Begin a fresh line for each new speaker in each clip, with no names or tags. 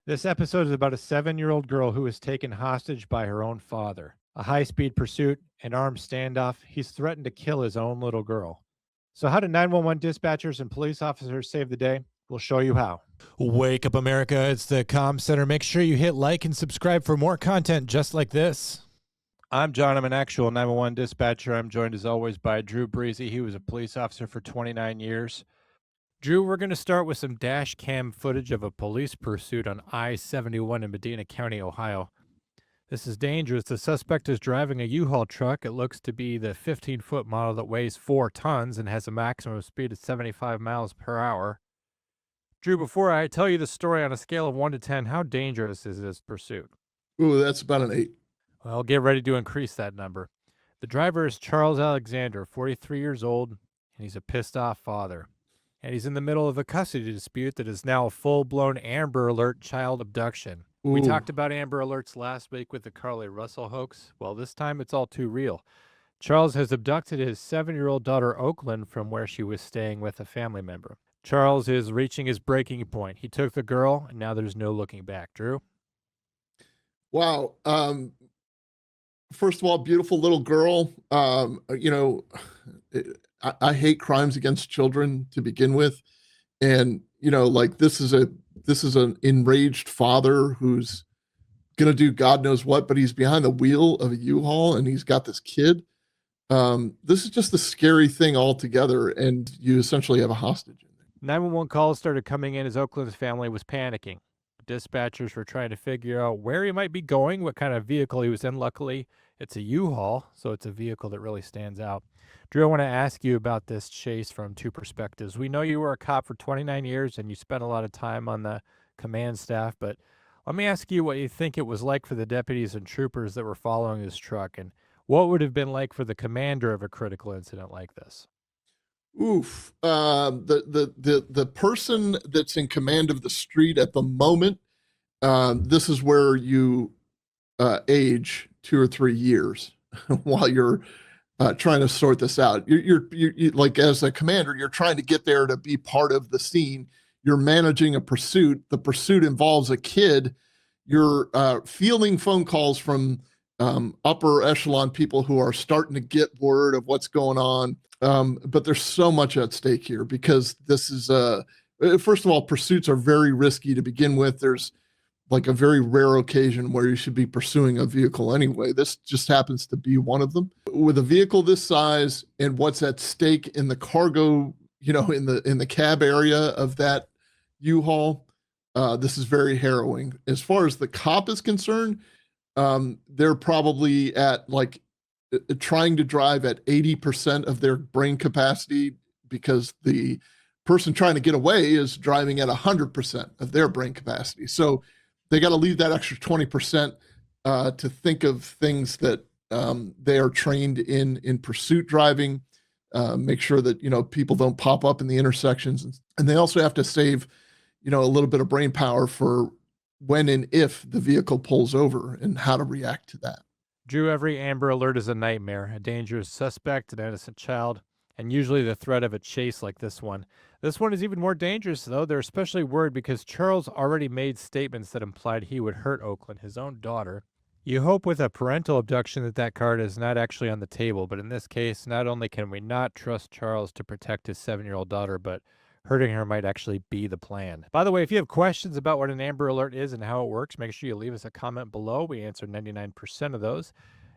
This episode is about a 7-year-old girl who was taken hostage by her own father. A high-speed pursuit, an armed standoff. He's threatened to kill his own little girl. So how do 911 dispatchers and police officers save the day? We'll show you how. Wake up, America. It's the Comm Center. Make sure you hit like and subscribe for more content just like this. I'm John. I'm an actual 911 dispatcher. I'm joined as always by Drew Breasy. He was a police officer for 29 years. Drew, we're going to start with some dash cam footage of a police pursuit on I-71 in Medina County, Ohio. This is dangerous. The suspect is driving a U-Haul truck. It looks to be the 15-foot model that weighs 4 tons and has a maximum speed of 75 miles per hour. Drew, before I tell you the story on a scale of 1 to 10, how dangerous is this pursuit?
Ooh, that's about an 8.
Well, get ready to increase that number. The driver is Charles Alexander, 43 years old, and he's a pissed-off father. And he's in the middle of a custody dispute that is now a full-blown Amber Alert child abduction.
Ooh.
We talked about Amber Alerts last week with the Carly Russell hoax. Well, this time it's all too real. Charles has abducted his 7-year-old daughter, Oaklynn, from where she was staying with a family member. Charles is reaching his breaking point. He took the girl, and now there's no looking back. Drew?
Wow. First of all, beautiful little girl. I hate crimes against children to begin with. And, like this is an enraged father who's going to do God knows what, but he's behind the wheel of a U-Haul and he's got this kid. This is just a scary thing altogether. And you essentially have a hostage in there.
911 calls started coming in as Oaklynn's family was panicking. Dispatchers were trying to figure out where he might be going, what kind of vehicle he was in. Luckily, it's a U-Haul, so it's a vehicle that really stands out. Drew, I want to ask you about this chase from two perspectives. We know you were a cop for 29 years and you spent a lot of time on the command staff, but let me ask you what you think it was like for the deputies and troopers that were following this truck, and what would have been like for the commander of a critical incident like this?
Oof. The person that's in command of the street at the moment, this is where you age 2 or 3 years while you're trying to sort this out. You're like, as a commander, you're trying to get there to be part of the scene. You're managing a pursuit. The pursuit involves a kid. You're fielding phone calls from upper echelon people who are starting to get word of what's going on. But there's so much at stake here because this is first of all, pursuits are very risky to begin with. There's like a very rare occasion where you should be pursuing a vehicle anyway. This just happens to be one of them. With a vehicle this size and what's at stake in the cargo, in the cab area of that U-Haul, this is very harrowing. As far as the cop is concerned, they're probably at trying to drive at 80% of their brain capacity because the person trying to get away is driving at 100% of their brain capacity. So they got to leave that extra 20% to think of things that they are trained in pursuit driving, make sure that, people don't pop up in the intersections. And they also have to save, a little bit of brain power for when and if the vehicle pulls over and how to react to that.
Drew, every Amber Alert is a nightmare, a dangerous suspect, an innocent child, and usually the threat of a chase like this one. This one is even more dangerous, though. They're especially worried because Charles already made statements that implied he would hurt Oaklynn, his own daughter. You hope with a parental abduction that card is not actually on the table, but in this case, not only can we not trust Charles to protect his 7-year-old daughter, but hurting her might actually be the plan. By the way, if you have questions about what an Amber Alert is and how it works, make sure you leave us a comment below. We answer 99% of those.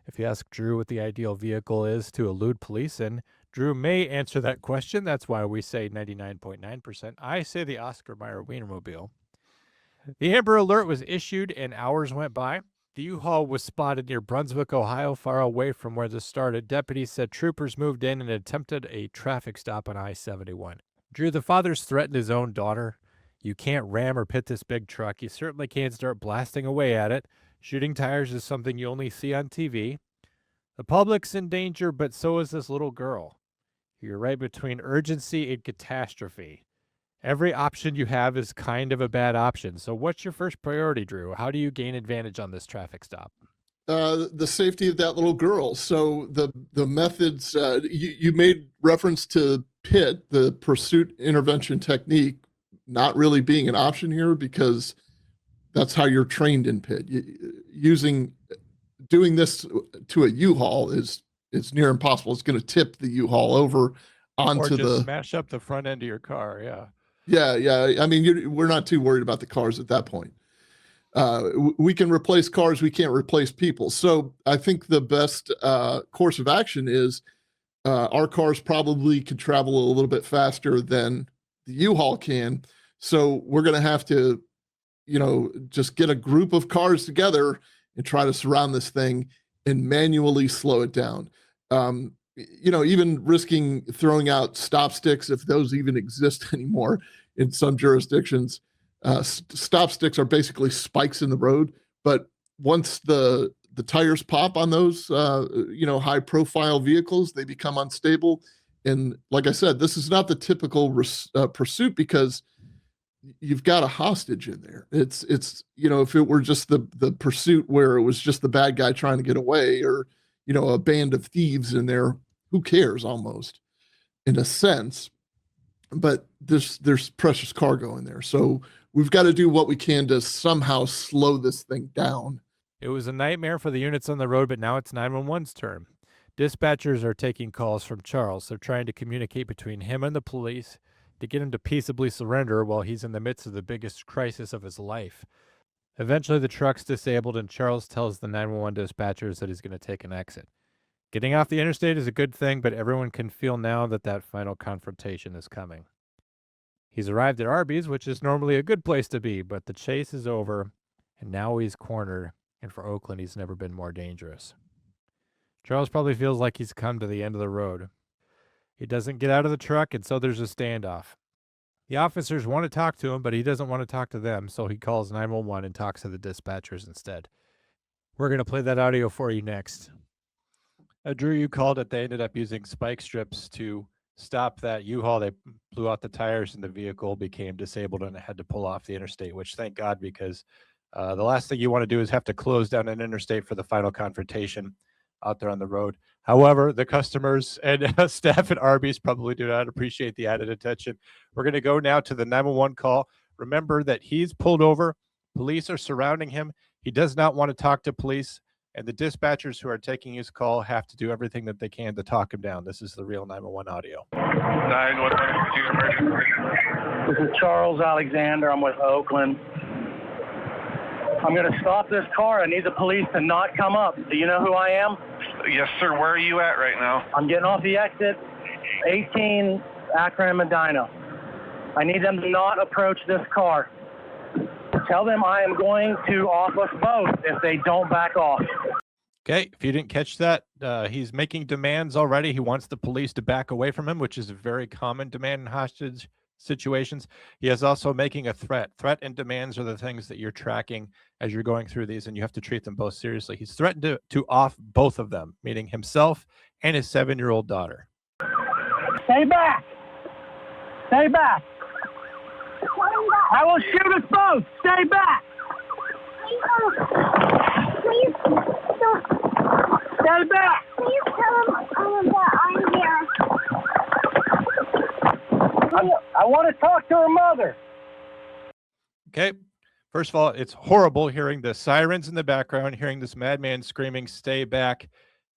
If you ask Drew what the ideal vehicle is to elude police, and Drew may answer that question, that's why we say 99.9%. I say the Oscar Mayer Wienermobile. The Amber Alert was issued and hours went by. The U-Haul was spotted near Brunswick, Ohio, far away from where this started. Deputies said troopers moved in and attempted a traffic stop on I-71. Drew, the father's threatened his own daughter. You can't ram or pit this big truck. You certainly can't start blasting away at it. Shooting tires is something you only see on TV. The public's in danger, but so is this little girl. You're right between urgency and catastrophe. Every option you have is kind of a bad option. So what's your first priority, Drew? How do you gain advantage on this traffic stop?
The safety of that little girl. So the methods, you made reference to PIT, the pursuit intervention technique, not really being an option here because That's how you're trained in PID. Doing this to a U-Haul is near impossible. It's going to tip the U-Haul over
Or
onto
just
the.
smash up the front end of your car. Yeah.
Yeah. I mean, we're not too worried about the cars at that point. We can replace cars. We can't replace people. So I think the best course of action is our cars probably could travel a little bit faster than the U-Haul can. So we're going to have to, just get a group of cars together and try to surround this thing and manually slow it down. Even risking throwing out stop sticks, if those even exist anymore in some jurisdictions. Stop sticks are basically spikes in the road, but once the tires pop on those, high profile vehicles, they become unstable. And like I said, this is not the typical pursuit because you've got a hostage in there. It's if it were just the pursuit where it was just the bad guy trying to get away, or a band of thieves in there, who cares, almost, in a sense. But there's precious cargo in there, so we've got to do what we can to somehow slow this thing down.
It was a nightmare for the units on the road, but now it's 911's turn. Dispatchers are taking calls from Charles. They're trying to communicate between him and the police to get him to peaceably surrender while he's in the midst of the biggest crisis of his life. Eventually, the truck's disabled, and Charles tells the 911 dispatchers that he's going to take an exit. Getting off the interstate is a good thing, but everyone can feel now that final confrontation is coming. He's arrived at Arby's, which is normally a good place to be, but the chase is over, and now he's cornered, and for Oaklynn, he's never been more dangerous. Charles probably feels like he's come to the end of the road. He doesn't get out of the truck, and so there's a standoff. The officers want to talk to him, but he doesn't want to talk to them, so he calls 911 and talks to the dispatchers instead. We're going to play that audio for you next. Drew, you called it. They ended up using spike strips to stop that U-Haul. They blew out the tires and the vehicle became disabled and it had to pull off the interstate, which thank God, because the last thing you want to do is have to close down an interstate for the final confrontation out there on the road. However, the customers and staff at Arby's probably do not appreciate the added attention. We're going to go now to the 911 call. Remember that he's pulled over. Police are surrounding him. He does not want to talk to police, and the dispatchers who are taking his call have to do everything that they can to talk him down. This is the real 911 audio.
911, emergency.
This is Charles Alexander. I'm with Oaklynn. I'm going to stop this car. I need the police to not come up. Do you know who I am?
Yes, sir. Where are you at right now?
I'm getting off the exit, 18 Akron and Medina. I need them to not approach this car. Tell them I am going to off us both if they don't back off.
Okay, if you didn't catch that, he's making demands already. He wants the police to back away from him, which is a very common demand in hostage situations. He is also making a threat. Threat and demands are the things that you're tracking as you're going through these, and you have to treat them both seriously. He's threatened to off both of them, meaning himself and his 7-year-old daughter.
Stay back! Stay back! I will shoot us both! Stay back!
Please don't.
Stay back!
Please tell them that I'm here.
I want to talk to her mother.
Okay. First of all, it's horrible hearing the sirens in the background, hearing this madman screaming, "Stay back."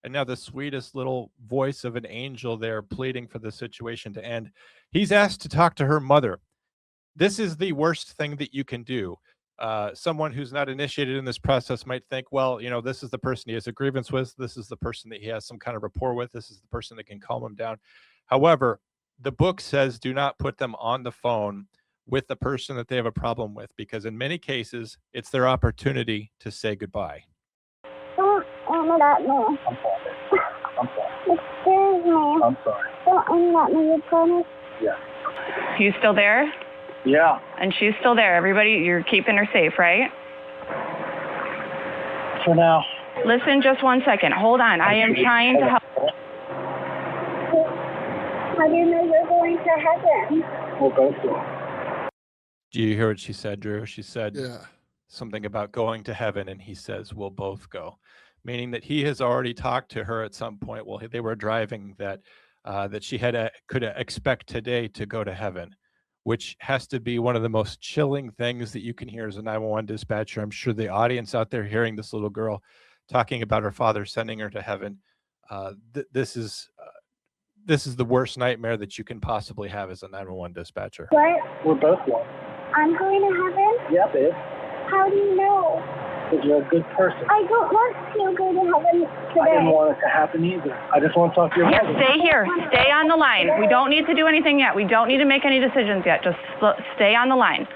And now the sweetest little voice of an angel there pleading for the situation to end. He's asked to talk to her mother. This is the worst thing that you can do. Someone who's not initiated in this process might think, well, this is the person he has a grievance with. This is the person that he has some kind of rapport with. This is the person that can calm him down. However, the book says do not put them on the phone with the person that they have a problem with, because in many cases, it's their opportunity to say goodbye.
Don't aim at me.
I'm sorry. I'm sorry.
It scares me.
I'm sorry.
Don't aim at me, you promise?
Yeah.
You still there?
Yeah.
And she's still there. Everybody, you're keeping her safe, right?
For now.
Listen just one second. Hold on. I am trying to help.
How do you know you're going to heaven?
We'll go to her.
Do you hear what she said, Drew? She said
Yeah.
something about going to heaven, and he says, we'll both go. Meaning that he has already talked to her at some point while they were driving that she could expect today to go to heaven. which has to be one of the most chilling things that you can hear as a 911 dispatcher. I'm sure the audience out there hearing this little girl talking about her father sending her to heaven, this is the worst nightmare that you can possibly have as a 911 dispatcher.
What?
We're both one.
I'm going to heaven?
Yeah, babe.
How do you know?
Because you're a good person.
I don't want to go to heaven today.
I didn't want it to happen either. I just want to talk to your
Yeah,
mother.
stay here. Stay on the line. We don't need to do anything yet. We don't need to make any decisions yet. Just stay on the line.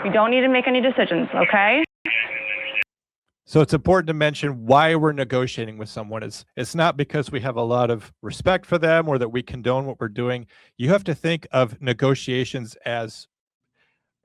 We don't need to make any decisions, okay?
So it's important to mention why we're negotiating with someone. It's not because we have a lot of respect for them or that we condone what we're doing. You have to think of negotiations as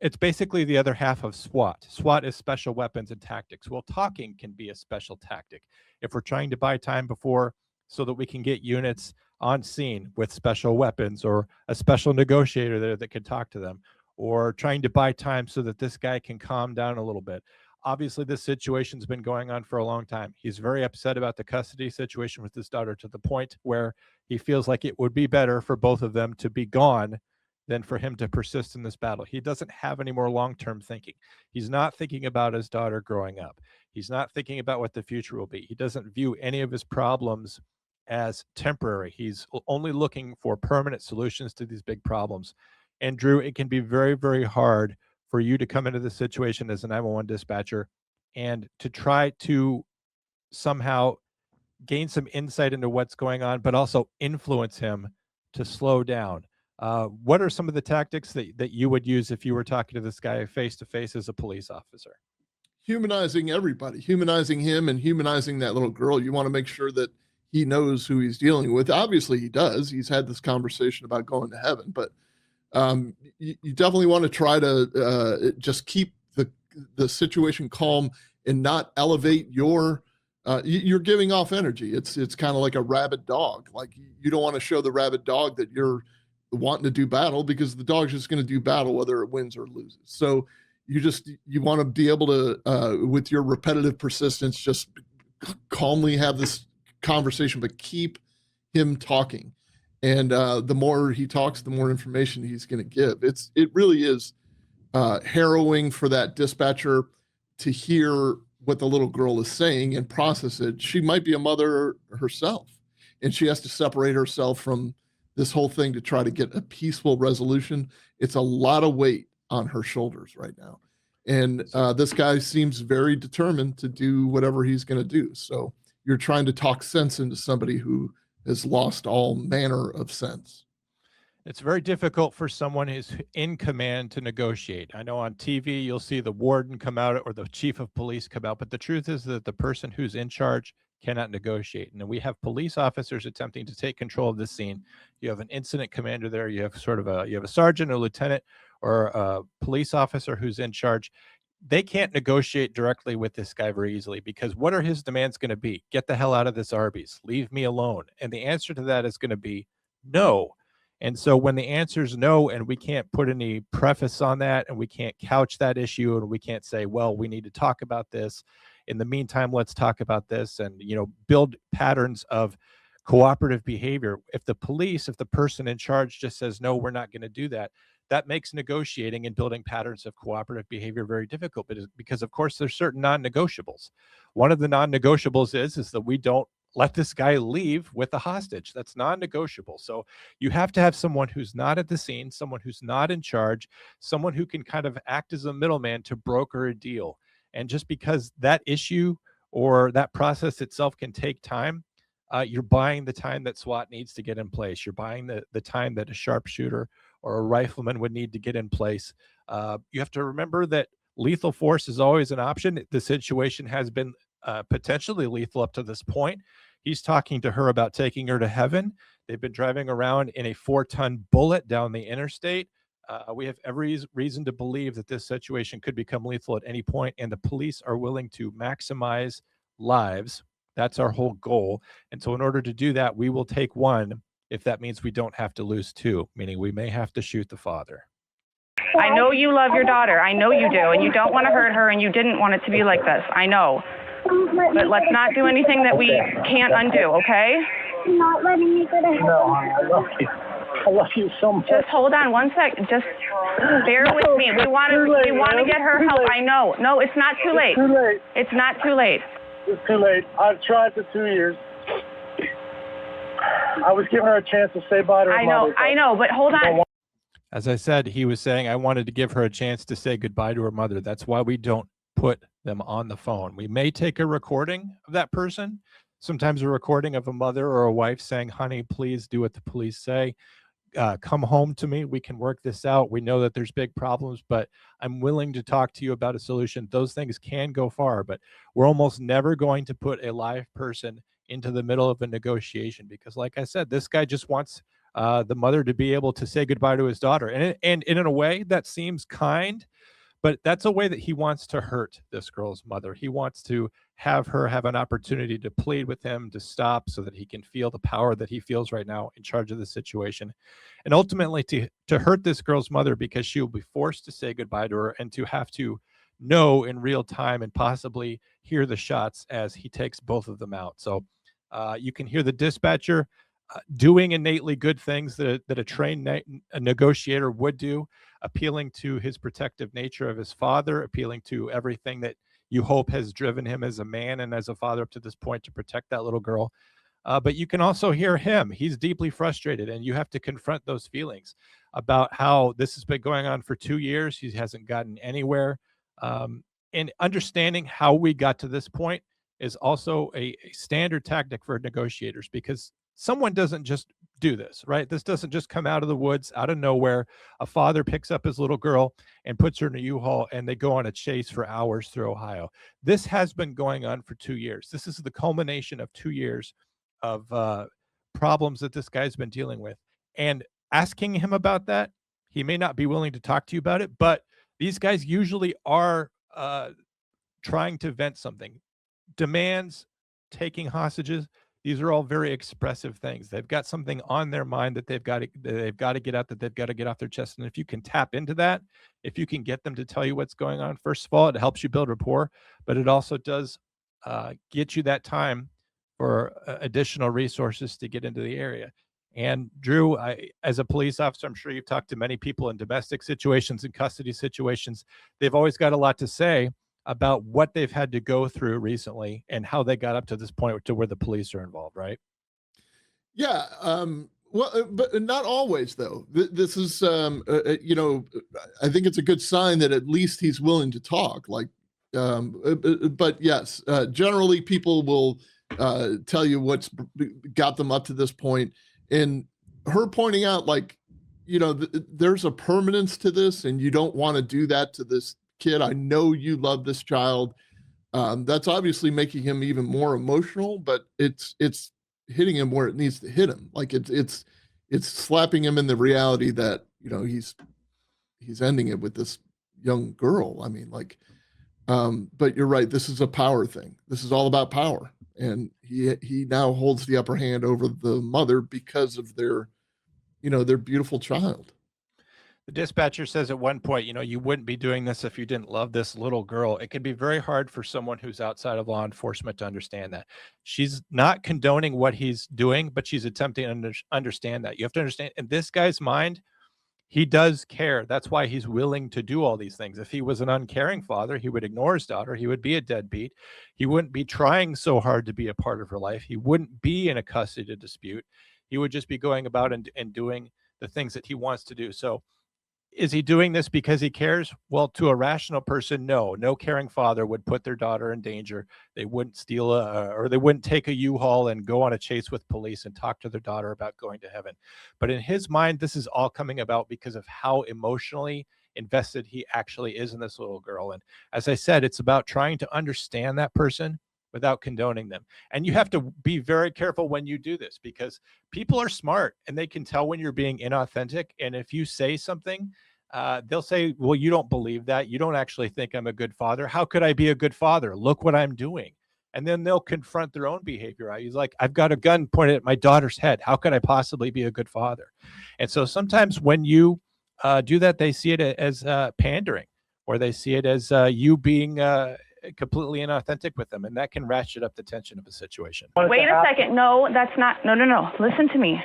it's basically the other half of SWAT. SWAT is special weapons and tactics. Well, talking can be a special tactic. If we're trying to buy time before so that we can get units on scene with special weapons or a special negotiator there that can talk to them, or trying to buy time so that this guy can calm down a little bit. Obviously, this situation's been going on for a long time. He's very upset about the custody situation with his daughter to the point where he feels like it would be better for both of them to be gone than for him to persist in this battle. He doesn't have any more long-term thinking. He's not thinking about his daughter growing up. He's not thinking about what the future will be. He doesn't view any of his problems as temporary. He's only looking for permanent solutions to these big problems. And Drew, it can be very, very hard for you to come into this situation as a 911 dispatcher and to try to somehow gain some insight into what's going on, but also influence him to slow down. What are some of the tactics that you would use if you were talking to this guy face to face as a police officer?
Humanizing everybody, humanizing him and humanizing that little girl. You want to make sure that he knows who he's dealing with. Obviously he does. He's had this conversation about going to heaven, but you definitely want to try to just keep the situation calm and not elevate you're giving off energy. It's kind of like a rabid dog. Like you don't want to show the rabid dog that you're wanting to do battle, because the dog's just going to do battle whether it wins or loses. So you want to be able to with your repetitive persistence just calmly have this conversation, but keep him talking. And the more he talks, the more information he's going to give. It really is harrowing for that dispatcher to hear what the little girl is saying and process it. She might be a mother herself, and she has to separate herself from this whole thing to try to get a peaceful resolution. It's a lot of weight on her shoulders right now. And this guy seems very determined to do whatever he's going to do. So you're trying to talk sense into somebody who has lost all manner of sense.
It's very difficult for someone who's in command to negotiate. I know on TV, you'll see the warden come out or the chief of police come out, but the truth is that the person who's in charge cannot negotiate. And we have police officers attempting to take control of the scene. You have an incident commander there. You have you have a sergeant or lieutenant or a police officer who's in charge. They can't negotiate directly with this guy very easily, because what are his demands going to be? Get the hell out of this Arby's. Leave me alone. And the answer to that is going to be no. And so when the answer is no, and we can't put any preface on that, and we can't couch that issue, and we can't say, well, we need to talk about this. In the meantime, let's talk about this, and build patterns of cooperative behavior. If the person in charge just says, no, we're not going to do that, that makes negotiating and building patterns of cooperative behavior very difficult, because of course there's certain non-negotiables. One of the non-negotiables is that we don't let this guy leave with the hostage. That's non-negotiable. So you have to have someone who's not at the scene, someone who's not in charge, someone who can kind of act as a middleman to broker a deal. And just because that issue or that process itself can take time, you're buying the time that SWAT needs to get in place. You're buying the time that a sharpshooter or a rifleman would need to get in place. You have to remember that lethal force is always an option. The situation has been potentially lethal up to this point. He's talking to her about taking her to heaven. They've been driving around in a 4-ton bullet down the interstate. We have every reason to believe that this situation could become lethal at any point, and the police are willing to maximize lives. That's our whole goal. And so in order to do that, we will take one if that means we don't have to lose two, meaning we may have to shoot the father.
I know you love your daughter. I know you do, and you don't want to hurt her, and you didn't want it to be like this. I know. But let's not do anything that we can't undo, okay?
Not letting me go to heaven.
No, honey, I love you. I love you so much.
Just hold on one sec. Just bear with me. We want to get her help. I know. No, it's not too late.
Too late.
It's not too late.
It's too late. I've tried for 2 years. I was giving her a chance to say bye to her mother.
I know, but hold on.
As I said, he was saying I wanted to give her a chance to say goodbye to her mother. That's why we don't put them on the phone. We may take a recording of that person, sometimes a recording of a mother or a wife saying, honey, please do what the police say. Come home to me. We can work this out. We know that there's big problems, but I'm willing to talk to you about a solution. Those things can go far, but we're almost never going to put a live person into the middle of a negotiation because, like I said, this guy just wants the mother to be able to say goodbye to his daughter. And in a way that seems kind, but that's a way that he wants to hurt this girl's mother. He wants to have her have an opportunity to plead with him to stop so that he can feel the power that he feels right now in charge of the situation. And ultimately to hurt this girl's mother because she will be forced to say goodbye to her and to have to know in real time and possibly hear the shots as he takes both of them out. So you can hear the dispatcher doing innately good things that a trained negotiator would do, appealing to his protective nature of his father, appealing to everything that you hope has driven him as a man and as a father up to this point to protect that little girl. But you can also hear him. He's deeply frustrated, and you have to confront those feelings about how this has been going on for 2 years. He hasn't gotten anywhere. And understanding how we got to this point is also a standard tactic for negotiators, because someone doesn't just do this, right? This doesn't just come out of the woods, out of nowhere. A father picks up his little girl and puts her in a U-Haul, and they go on a chase for hours through Ohio. This has been going on for 2 years. This is the culmination of 2 years of problems that this guy's been dealing with. And asking him about that, he may not be willing to talk to you about it, but these guys usually are trying to vent something. Demands, taking hostages, these are all very expressive things. They've got something on their mind that they've got to get out, that they've got to get off their chest. And if you can tap into that, if you can get them to tell you what's going on, first of all, it helps you build rapport, but it also does get you that time for additional resources to get into the area. And Drew, as a police officer, I'm sure you've talked to many people in domestic situations and custody situations. They've always got a lot to say about what they've had to go through recently and how they got up to this point to where the police are involved, right?
Yeah. Well, but not always, though. This is, you know, I think it's a good sign that at least he's willing to talk. Like, but yes, generally people will tell you what's got them up to this point. And her pointing out, like, you know, there's a permanence to this, and you don't want to do that to this kid. I know you love this child. That's obviously making him even more emotional, but it's hitting him where it needs to hit him. Like it's slapping him in the reality that, you know, he's ending it with this young girl. I mean, like, but you're right. This is a power thing. This is all about power. And he now holds the upper hand over the mother because of their, you know, their beautiful child.
The dispatcher says at one point, you know, you wouldn't be doing this if you didn't love this little girl. It can be very hard for someone who's outside of law enforcement to understand that. She's not condoning what he's doing, but she's attempting to understand that. You have to understand, in this guy's mind, he does care. That's why he's willing to do all these things. If he was an uncaring father, he would ignore his daughter. He would be a deadbeat. He wouldn't be trying so hard to be a part of her life. He wouldn't be in a custody dispute. He would just be going about and doing the things that he wants to do. So is he doing this because he cares? Well, to a rational person, no. No caring father would put their daughter in danger. They wouldn't steal or they wouldn't take a U-Haul and go on a chase with police and talk to their daughter about going to heaven. But in his mind, this is all coming about because of how emotionally invested he actually is in this little girl. And as I said, it's about trying to understand that person without condoning them. And you have to be very careful when you do this, because people are smart and they can tell when you're being inauthentic. And if you say something, they'll say, well, you don't believe that. You don't actually think I'm a good father. How could I be a good father? Look what I'm doing. And then they'll confront their own behavior. He's like, I've got a gun pointed at my daughter's head. How could I possibly be a good father? And so sometimes when you do that, they see it as pandering, or they see it as you being completely inauthentic with them, and that can ratchet up the tension of a situation.
Wait a second. No, that's not. No. Listen to me.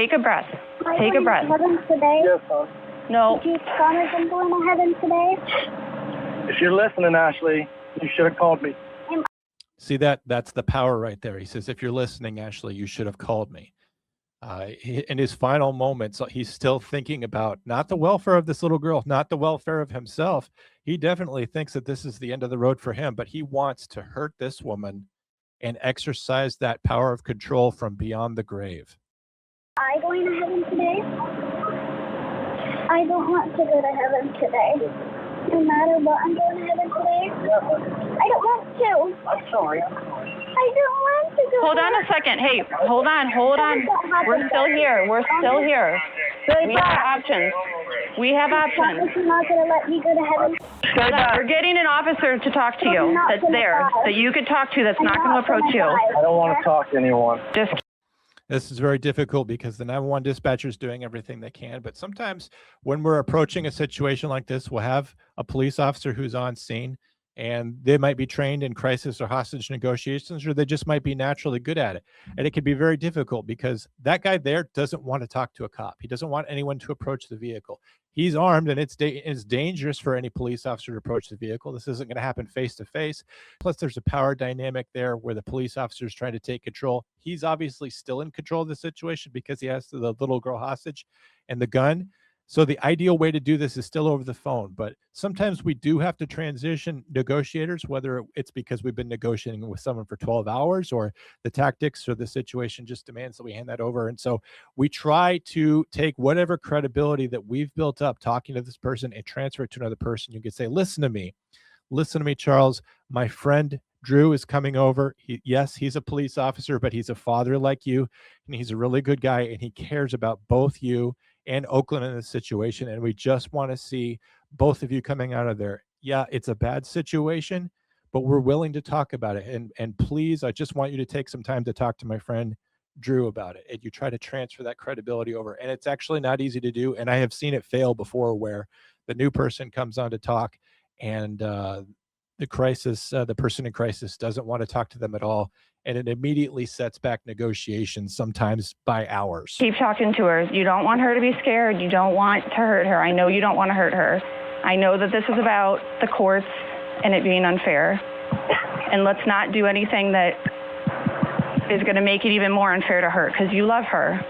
Take a breath.
Am I
Take a
going
breath.
to heaven today?
Yes, son.
No.
Did you promise I'm going to heaven today?
If you're listening, Ashley, you should have called me.
See, that's the power right there. He says, if you're listening, Ashley, you should have called me. In his final moments, he's still thinking about not the welfare of this little girl, not the welfare of himself. He definitely thinks that this is the end of the road for him, but he wants to hurt this woman and exercise that power of control from beyond the grave.
Am I going to heaven today? I don't want to go to heaven today. No matter what, I'm going to heaven today. I don't want to.
I'm sorry.
I don't want to go.
Hold on a second. Hey, hold on. We're still here. We have options.
Promise you're not going to let me go to heaven.
Hold on. We're getting an officer to talk to you that's there, that you could talk to, that's not going to approach you.
I don't want to talk to anyone.
Just
This is very difficult because the 911 dispatcher is doing everything they can. But sometimes when we're approaching a situation like this, we'll have a police officer who's on scene, and they might be trained in crisis or hostage negotiations, or they just might be naturally good at it. And it can be very difficult because that guy there doesn't want to talk to a cop. He doesn't want anyone to approach the vehicle. He's armed, and it's dangerous for any police officer to approach the vehicle. This isn't going to happen face to face. Plus, there's a power dynamic there where the police officer is trying to take control. He's obviously still in control of the situation because he has the little girl hostage and the gun. So the ideal way to do this is still over the phone. But sometimes we do have to transition negotiators, whether it's because we've been negotiating with someone for 12 hours or the tactics or the situation just demands that we hand that over. And so we try to take whatever credibility that we've built up talking to this person and transfer it to another person. You could say, listen to me, Charles, my friend Drew is coming over. Yes, he's a police officer, but he's a father like you, and he's a really good guy, and he cares about both you and Oaklynn in this situation, and we just want to see both of you coming out of there. Yeah, it's a bad situation, but we're willing to talk about it. And please, I just want you to take some time to talk to my friend Drew about it. And you try to transfer that credibility over, and it's actually not easy to do. And I have seen it fail before, where the new person comes on to talk, and the person in crisis doesn't want to talk to them at all. And it immediately sets back negotiations, sometimes by hours.
keep talking to her. You don't want her to be scared. You don't want to hurt her. I know you don't want to hurt her. I know that this is about the courts and it being unfair. And let's not do anything that is going to make it even more unfair to her, because you love her.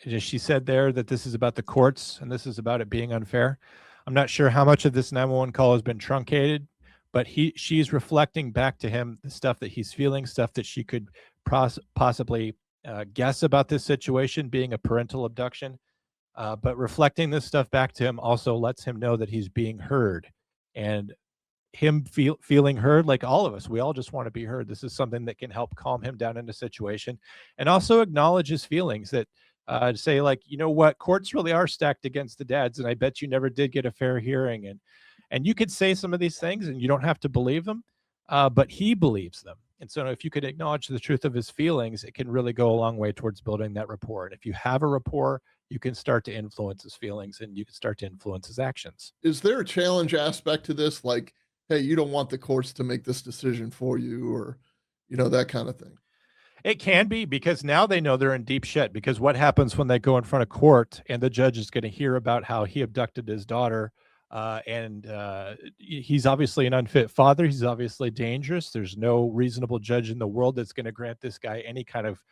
She said there that this is about the courts and this is about it being unfair. I'm not sure how much of this 911 call has been truncated, but she's reflecting back to him the stuff that he's feeling, stuff that she could possibly guess about this situation being a parental abduction. But reflecting this stuff back to him also lets him know that he's being heard, and him feeling heard, like all of us, we all just want to be heard. This is something that can help calm him down in a situation, and also acknowledge his feelings, that say, like, you know what, courts really are stacked against the dads, and I bet you never did get a fair hearing. And you could say some of these things and you don't have to believe them, but he believes them. And so if you could acknowledge the truth of his feelings, it can really go a long way towards building that rapport. And if you have a rapport, you can start to influence his feelings and you can start to influence his actions.
Is there a challenge aspect to this? Like, hey, you don't want the courts to make this decision for you, or, that kind of thing?
It can be, because now they know they're in deep shit, because what happens when they go in front of court and the judge is going to hear about how he abducted his daughter, and he's obviously an unfit father. He's obviously dangerous. There's no reasonable judge in the world that's going to grant this guy any kind of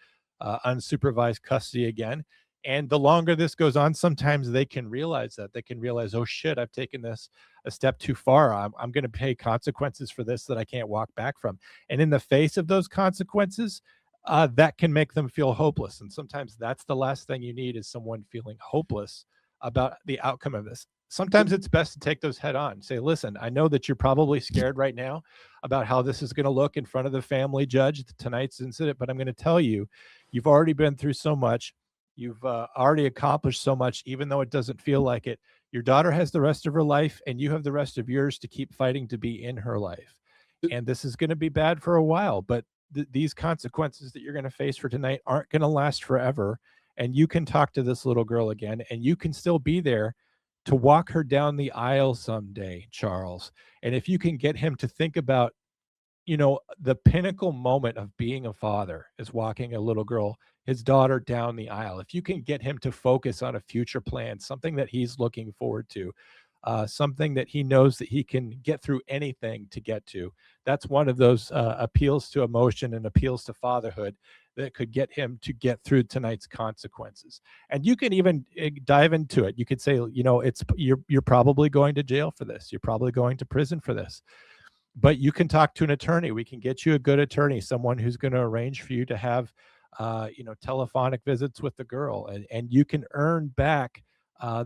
unsupervised custody again. And the longer this goes on, sometimes they can realize that. They can realize, oh shit, I've taken this a step too far. I'm going to pay consequences for this that I can't walk back from. And in the face of those consequences, that can make them feel hopeless. And sometimes that's the last thing you need, is someone feeling hopeless about the outcome of this. Sometimes it's best to take those head on. Say, listen, I know that you're probably scared right now about how this is going to look in front of the family judge, tonight's incident, but I'm going to tell you, you've already been through so much. You've already accomplished so much, even though it doesn't feel like it. Your daughter has the rest of her life, and you have the rest of yours to keep fighting to be in her life. And this is going to be bad for a while, but these consequences that you're going to face for tonight aren't going to last forever. And you can talk to this little girl again, and you can still be there to walk her down the aisle someday, Charles. And if you can get him to think about you know, the pinnacle moment of being a father is walking a little girl, his daughter, down the aisle. If you can get him to focus on a future plan, something that he's looking forward to, something that he knows that he can get through anything to get to, that's one of those appeals to emotion and appeals to fatherhood that could get him to get through tonight's consequences. And you can even dive into it. You could say, you know, you're probably going to jail for this. You're probably going to prison for this. But you can talk to an attorney. We can get you a good attorney, someone who's going to arrange for you to have, you know, telephonic visits with the girl, and you can earn back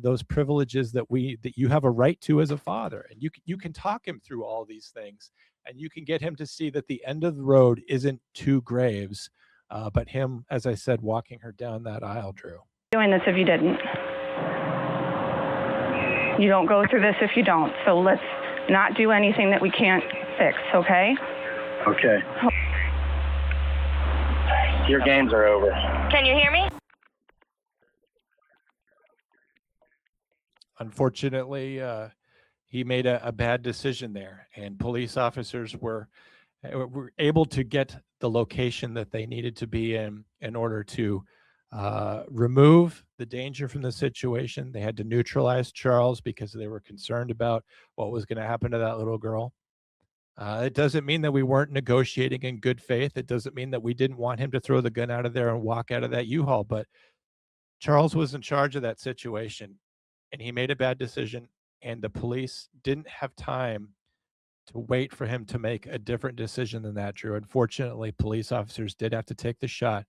those privileges that you have a right to as a father. And you can talk him through all these things, and you can get him to see that the end of the road isn't two graves, but him, as I said, walking her down that aisle, Drew.
Doing this if you didn't. You don't go through this if you don't. So let's not do anything that we can't fix, okay?
Okay. Your games are over.
Can you hear me?
Unfortunately, he made a bad decision there, and police officers were able to get the location that they needed to be in order to remove the danger from the situation. They had to neutralize Charles because they were concerned about what was going to happen to that little girl. It doesn't mean that we weren't negotiating in good faith. It doesn't mean that we didn't want him to throw the gun out of there and walk out of that U-Haul, but Charles was in charge of that situation, and he made a bad decision, and the police didn't have time to wait for him to make a different decision than that, Drew. Unfortunately, police officers did have to take the shot.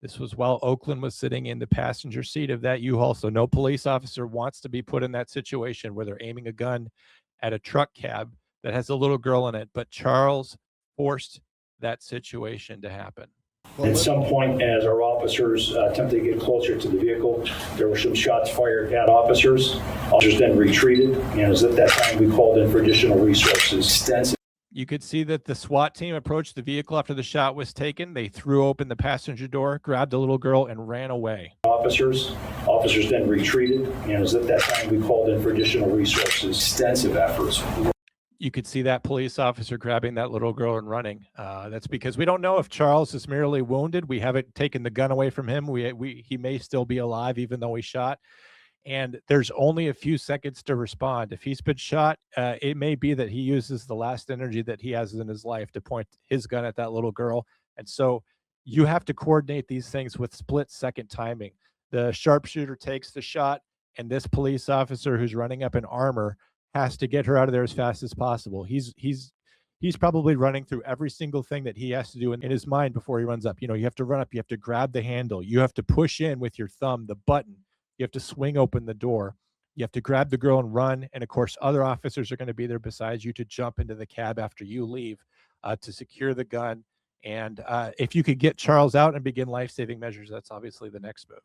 This was while Oaklynn was sitting in the passenger seat of that U-Haul, so no police officer wants to be put in that situation where they're aiming a gun at a truck cab that has a little girl in it, but Charles forced that situation to happen.
At some point, as our officers attempted to get closer to the vehicle, there were some shots fired at officers. Officers then retreated, and it was at that time we called in for additional resources. Extensive.
You could see that the SWAT team approached the vehicle after the shot was taken. They threw open the passenger door, grabbed a little girl, and ran away.
Officers then retreated, and it was at that time we called in for additional resources. Extensive efforts.
You could see that police officer grabbing that little girl and running. That's because we don't know if Charles is merely wounded. We haven't taken the gun away from him. He may still be alive, even though he shot. And there's only a few seconds to respond. If he's been shot, it may be that he uses the last energy that he has in his life to point his gun at that little girl. And so you have to coordinate these things with split-second timing. The sharpshooter takes the shot, and this police officer who's running up in armor has to get her out of there as fast as possible. He's probably running through every single thing that he has to do in his mind before he runs up. You know, you have to run up, you have to grab the handle, you have to push in with your thumb the button, you have to swing open the door, you have to grab the girl and run. And of course, other officers are going to be there besides you to jump into the cab after you leave to secure the gun. And if you could get Charles out and begin life-saving measures, that's obviously the next move.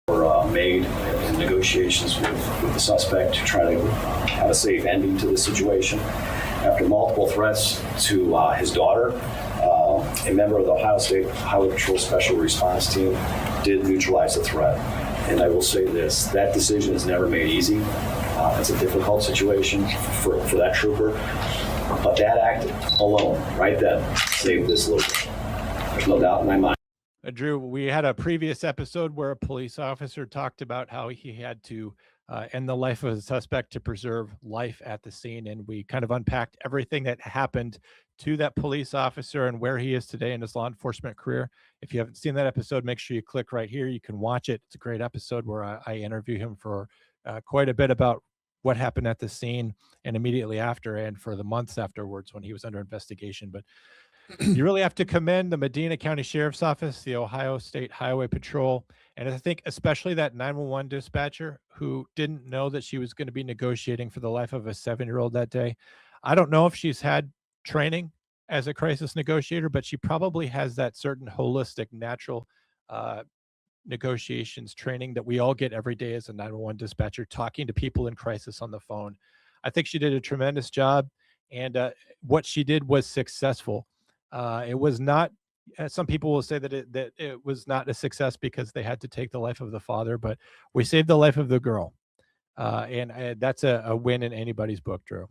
Were made in negotiations with the suspect to try to have a safe ending to the situation. After multiple threats to his daughter, a member of the Ohio State Highway Patrol Special Response Team did neutralize the threat. And I will say this, that decision is never made easy. It's a difficult situation for that trooper. But that act alone, right then, saved this little girl. There's no doubt in my mind.
Drew, we had a previous episode where a police officer talked about how he had to end the life of a suspect to preserve life at the scene. And we kind of unpacked everything that happened to that police officer and where he is today in his law enforcement career. If you haven't seen that episode, make sure you click right here. You can watch it. It's a great episode where I interview him for quite a bit about what happened at the scene and immediately after, and for the months afterwards when he was under investigation. But you really have to commend the Medina County Sheriff's Office, the Ohio State Highway Patrol, and I think especially that 911 dispatcher who didn't know that she was going to be negotiating for the life of a 7-year-old that day. I don't know if she's had training as a crisis negotiator, but she probably has that certain holistic, natural negotiations training that we all get every day as a 911 dispatcher, talking to people in crisis on the phone. I think she did a tremendous job, and what she did was successful. It was not, some people will say that it was not a success because they had to take the life of the father, but we saved the life of the girl. And that's a win in anybody's book, Drew.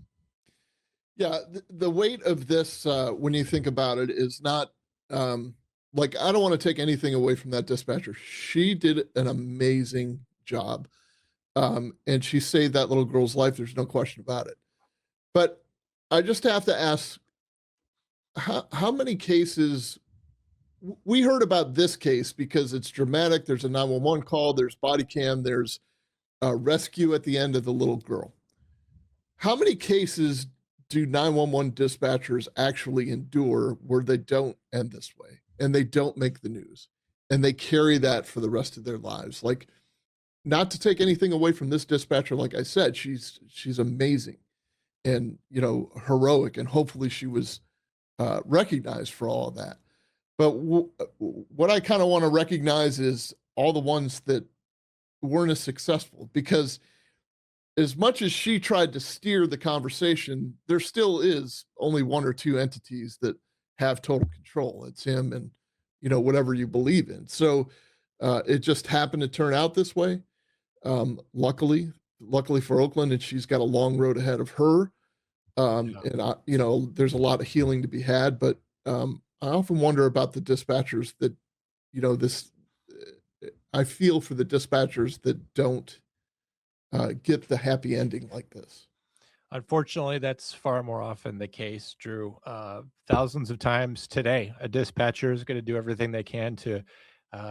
Yeah, the weight of this, when you think about it, is not like, I don't want to take anything away from that dispatcher. She did an amazing job, and she saved that little girl's life. There's no question about it. But I just have to ask, how many cases we heard about this case because it's dramatic. There's a 911 call. There's body cam. There's a rescue at the end of the little girl. How many cases do 911 dispatchers actually endure where they don't end this way and they don't make the news and they carry that for the rest of their lives? Like, not to take anything away from this dispatcher, like I said, she's amazing and, you know, heroic, and hopefully she was recognized for all of that. But what I kind of want to recognize is all the ones that weren't as successful, because as much as she tried to steer the conversation, there still is only one or two entities that have total control. It's him and, you know, whatever you believe in. So it just happened to turn out this way. Luckily for Oaklynn, and she's got a long road ahead of her. And you know, there's a lot of healing to be had, but I often wonder about the dispatchers that, you know, I feel for the dispatchers that don't get the happy ending like this.
Unfortunately, that's far more often the case, Drew. Thousands of times today, a dispatcher is going to do everything they can to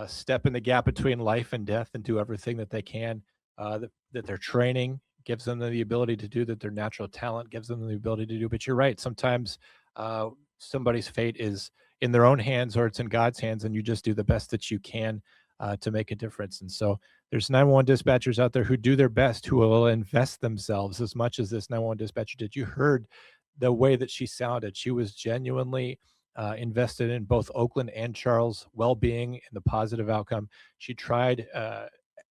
step in the gap between life and death and do everything that they can, that their training gives them the ability to do, that their natural talent gives them the ability to do. But you're right. Sometimes somebody's fate is in their own hands or it's in God's hands, and you just do the best that you can to make a difference. And so there's 911 dispatchers out there who do their best, who will invest themselves as much as this 911 dispatcher did. You heard the way that she sounded. She was genuinely invested in both Oaklynn and Charles' well-being and the positive outcome. She tried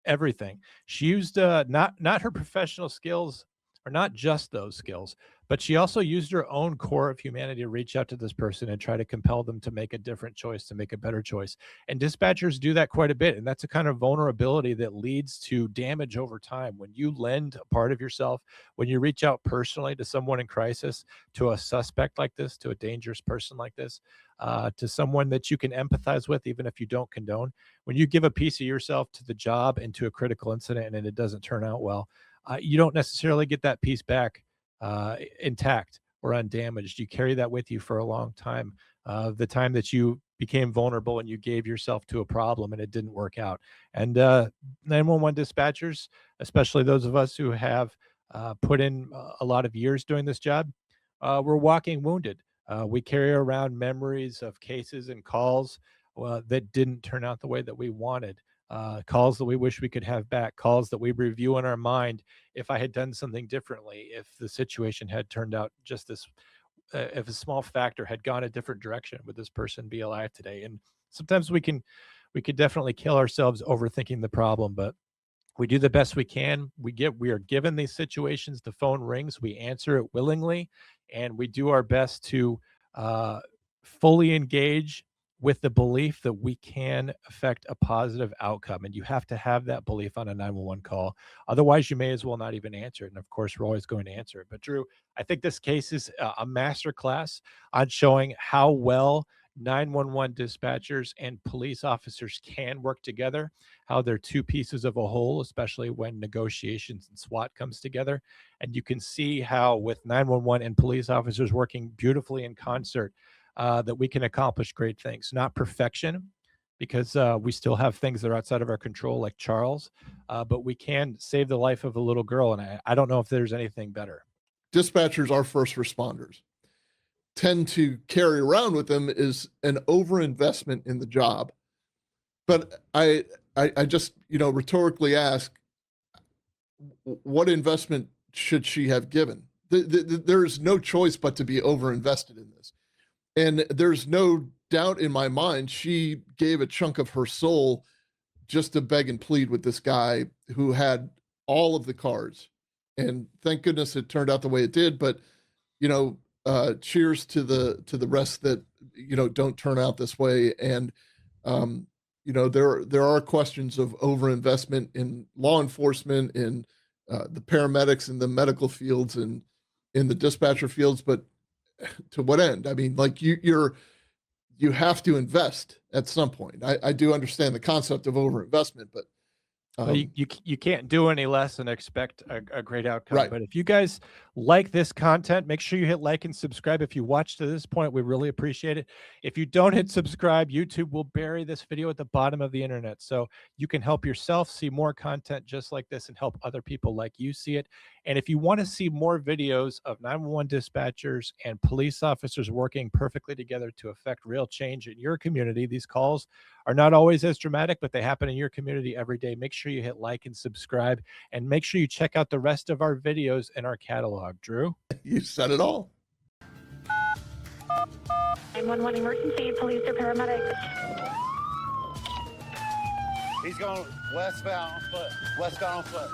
everything. She used not her professional skills, or not just those skills, but she also used her own core of humanity to reach out to this person and try to compel them to make a different choice, to make a better choice. And dispatchers do that quite a bit. And that's a kind of vulnerability that leads to damage over time. When you lend a part of yourself, when you reach out personally to someone in crisis, to a suspect like this, to a dangerous person like this, to someone that you can empathize with, even if you don't condone, when you give a piece of yourself to the job and to a critical incident and it doesn't turn out well, you don't necessarily get that piece back intact or undamaged. You carry that with you for a long time. The time that you became vulnerable and you gave yourself to a problem and it didn't work out. And 911 dispatchers, especially those of us who have put in a lot of years doing this job, we're walking wounded. We carry around memories of cases and calls that didn't turn out the way that we wanted. Calls that we wish we could have back, calls that we review in our mind if I had done something differently, if the situation had turned out just this, if a small factor had gone a different direction, would this person be alive today? And sometimes we could definitely kill ourselves overthinking the problem, but we do the best we can. We are given these situations, the phone rings, we answer it willingly, and we do our best to fully engage with the belief that we can affect a positive outcome. And you have to have that belief on a 911 call. Otherwise, you may as well not even answer it. And of course, we're always going to answer it. But Drew, I think this case is a masterclass on showing how well 911 dispatchers and police officers can work together, how they're two pieces of a whole, especially when negotiations and SWAT comes together. And you can see how with 911 and police officers working beautifully in concert, that we can accomplish great things. Not perfection, because we still have things that are outside of our control, like Charles, but we can save the life of a little girl, and I don't know if there's anything better.
Dispatchers are first responders. Tend to carry around with them is an overinvestment in the job. But I just, you know, rhetorically ask, what investment should she have given? There's no choice but to be overinvested in this. And there's no doubt in my mind she gave a chunk of her soul just to beg and plead with this guy who had all of the cards. And thank goodness it turned out the way it did. But, you know, cheers to the rest that, you know, don't turn out this way. And, you know, there are questions of overinvestment in law enforcement, in the paramedics, in the medical fields, and in the dispatcher fields. But to what end? I mean, like you have to invest at some point. I do understand the concept of overinvestment, but
Well, you can't do any less and expect a great outcome.
Right.
But if you guys like this content, make sure you hit like and subscribe. If you watched to this point, we really appreciate it. If you don't hit subscribe, YouTube will bury this video at the bottom of the internet. So you can help yourself see more content just like this and help other people like you see it. And if you want to see more videos of 911 dispatchers and police officers working perfectly together to affect real change in your community, these calls are not always as dramatic, but they happen in your community every day. Make sure you hit like and subscribe, and make sure you check out the rest of our videos in our catalog. Drew?
you said it all.
911 emergency, police or paramedics.
He's going westbound on foot. Westbound on foot.